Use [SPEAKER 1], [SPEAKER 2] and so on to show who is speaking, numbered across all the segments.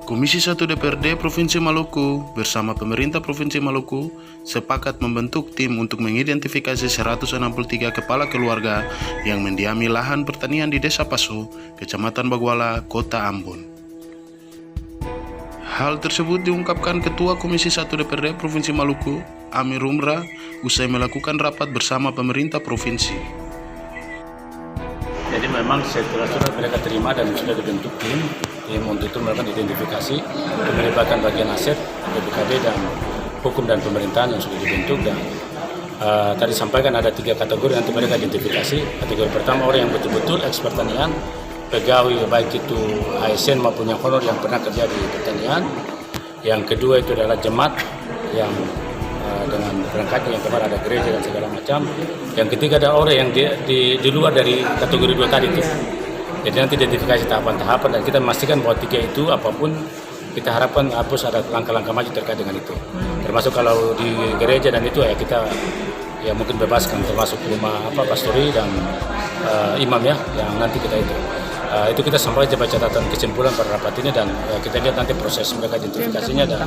[SPEAKER 1] Komisi 1 DPRD Provinsi Maluku bersama pemerintah Provinsi Maluku sepakat membentuk tim untuk mengidentifikasi 163 kepala keluarga yang mendiami lahan pertanian di Desa Paso, Kecamatan Baguala, Kota Ambon. Hal tersebut diungkapkan Ketua Komisi 1 DPRD Provinsi Maluku, Amir Umrah, usai melakukan rapat bersama pemerintah provinsi.
[SPEAKER 2] Jadi memang setelah surat mereka terima dan sudah dibentuk tim untuk itu melakukan identifikasi, melibatkan bagian aset, BPKD dan hukum dan pemerintahan yang sudah dibentuk. Dan tadi sampaikan ada 3 kategori nanti mereka identifikasi. Kategori pertama orang yang betul-betul ekspert pertanian, pegawai baik itu ASN maupun yang honor yang pernah kerja di pertanian. Yang kedua itu adalah jemaat yang dengan perangkatnya, yang kemarin ada gereja dan segala macam. Yang ketiga ada orang yang di luar dari kategori 2 tadi itu. Jadi nanti identifikasi tahapan-tahapan dan kita memastikan bahwa 3 itu apapun kita harapkan harus ada langkah-langkah maju terkait dengan itu. Termasuk kalau di gereja dan itu ya kita ya mungkin bebaskan, termasuk rumah pastori dan imam ya yang nanti kita itu kita sampai coba catatan kesimpulan pada rapat ini dan kita lihat nanti proses mereka identifikasinya dan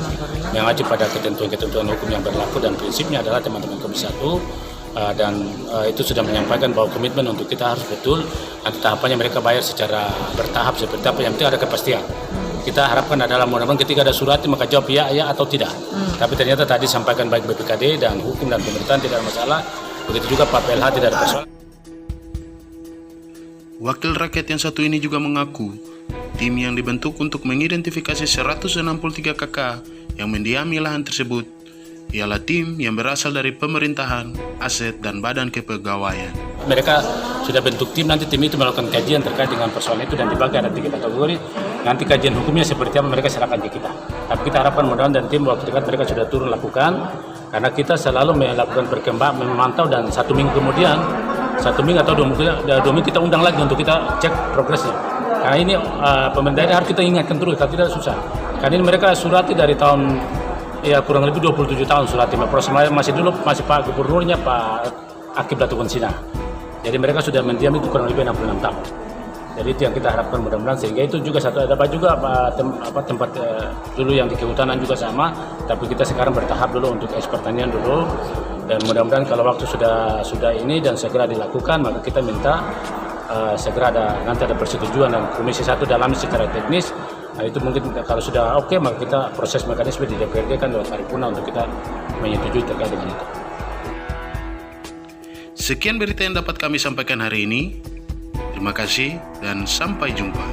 [SPEAKER 2] mengacu pada ketentuan-ketentuan hukum yang berlaku dan prinsipnya adalah teman-teman Komisi 1 dan itu sudah menyampaikan bahwa komitmen untuk kita harus betul nanti tahapannya mereka bayar secara bertahap seperti apa, yang penting ada kepastian. Kita harapkan adalah mudah-mudahan ketika ada surat maka jawab ya atau tidak. Tapi ternyata tadi sampaikan baik BPKD dan hukum dan pemerintahan tidak ada masalah, begitu juga Pak PLH tidak ada persoalan.
[SPEAKER 1] Wakil rakyat yang satu ini juga mengaku tim yang dibentuk untuk mengidentifikasi 163 KK yang mendiami lahan tersebut ialah tim yang berasal dari pemerintahan, aset, dan badan kepegawaian.
[SPEAKER 2] Mereka sudah bentuk tim, nanti tim itu melakukan kajian terkait dengan persoalan itu dan dibagi ada 3 kategori. Nanti kajian hukumnya seperti apa mereka serahkan ke kita. Tapi kita harapkan mudah-mudahan dan tim waktu dekat mereka sudah turun lakukan, karena kita selalu melakukan perkembangan, memantau dan 1 minggu kemudian, 1 minggu atau 2 minggu kita undang lagi untuk kita cek progresnya. Karena ini pemerintah harus kita ingatkan terus, tapi tidak susah. Karena ini mereka surati dari tahun ya kurang lebih 27 tahun surati. Proses masih dulu masih Pak Gubernurnya Pak Akib Datuk Konsina. Jadi mereka sudah mendiam itu kurang lebih 66 tahun. Jadi itu yang kita harapkan mudah-mudahan, sehingga itu juga satu ada juga tempat dulu yang di kehutanan juga sama, tapi kita sekarang bertahap dulu untuk ekspor pertanian dulu. Dan mudah-mudahan kalau waktu sudah ini dan segera dilakukan, maka kita minta segera nanti ada persetujuan dan Komisi 1 dalam secara teknis. Nah itu mungkin kalau sudah oke, maka kita proses mekanisme di DPRD kan lewat paripurna untuk kita menyetujui terkait dengan itu.
[SPEAKER 1] Sekian berita yang dapat kami sampaikan hari ini. Terima kasih dan sampai jumpa.